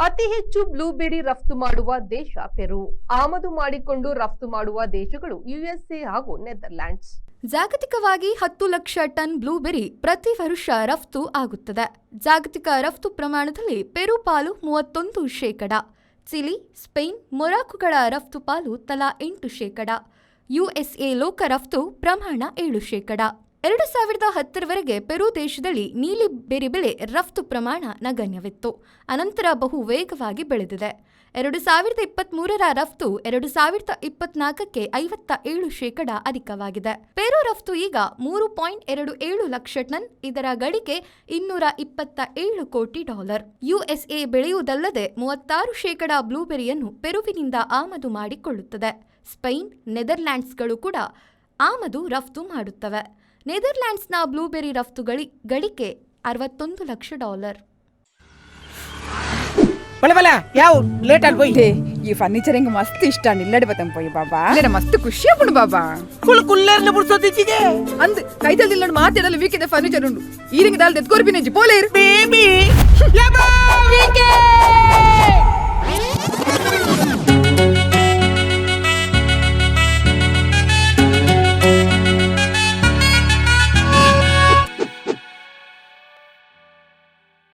ಅತಿ ಹೆಚ್ಚು ಬ್ಲೂಬೆರಿ ರಫ್ತು ಮಾಡುವ ದೇಶ ಪೆರು. ಆಮದು ಮಾಡಿಕೊಂಡು ರಫ್ತು ಮಾಡುವ ದೇಶಗಳು ಯುಎಸ್ಎ ಹಾಗೂ ನೆದರ್ಲ್ಯಾಂಡ್ಸ್. ಜಾಗತಿಕವಾಗಿ 10 ಲಕ್ಷ ಟನ್ ಬ್ಲೂಬೆರಿ ಪ್ರತಿ ವರ್ಷ ರಫ್ತು ಆಗುತ್ತದೆ. ಜಾಗತಿಕ ರಫ್ತು ಪ್ರಮಾಣದಲ್ಲಿ ಪೆರು ಪಾಲು 31%, ಚಿಲಿ, ಸ್ಪೇನ್, ಮೊರಾಕೋಗಳ ರಫ್ತು ಪಾಲು ತಲಾ 8%, ಯುಎಸ್ಎ ಲೋಕ ರಫ್ತು ಪ್ರಮಾಣ 7%. 2010ರವರೆಗೆ ಪೆರು ದೇಶದಲ್ಲಿ ನೀಲಿ ಬೆರಿ ಬೆಳೆ ರಫ್ತು ಪ್ರಮಾಣ ನಗಣ್ಯವಿತ್ತು. ಅನಂತರ ಬಹು ವೇಗವಾಗಿ ಬೆಳೆದಿದೆ. 2023ರ ರಫ್ತು 2024ಕ್ಕೆ 57% ಅಧಿಕವಾಗಿದೆ. ಪೆರು ರಫ್ತು ಈಗ $3.27 ಲಕ್ಷ ಟನ್. ಇದರ ಗಳಿಕೆ $227 ಕೋಟಿ. ಯುಎಸ್ಎ ಬೆಳೆಯುವುದಲ್ಲದೆ 36% ಬ್ಲೂಬೆರಿಯನ್ನು ಪೆರುವಿನಿಂದ ಆಮದು ಮಾಡಿಕೊಳ್ಳುತ್ತದೆ. ಸ್ಪೇನ್, ನೆದರ್ಲ್ಯಾಂಡ್ಸ್ಗಳು ಕೂಡ ಆಮದು ರಫ್ತು ಮಾಡುತ್ತವೆ. ನೆದರ್ಲ್ಯಾಂಡ್ಸ್ನ ಬ್ಲೂಬೆರಿ ರಫ್ತು ಗಳಿಕೆ $61 ಲಕ್ಷ. ಯಾವ ಲೇಟ್ ಆಗಿ పోయి ఈ ఫర్నిచర్ ఇంక మస్తు ఇష్టాన్ని ఇల్లడి పోతాం పోయి బాబా నేను మస్తు ಖುಷಿ ಅಪ್ಪುಂಡು ಬಾಬಾ ಕುಲ್ಲರ್ಲೆ ಬುಡ್ಸೋದಿಚ್ಚಿಗೆ ಅಂದ್ ಕೈತಲ್ ಇಲ್ಲಡ್ ಮಾತಾಡಲು ವೀಕಿದೆ ಫರ್ನಿಚರ್ ಉಂಡು ಈರಿಂಗ ದಾಲ್ ತೆತ್ಕೋರ್ಪಿ ನೆಂಜಿ ಪೋಲೇರು ಬೇಬಿ ಯಾ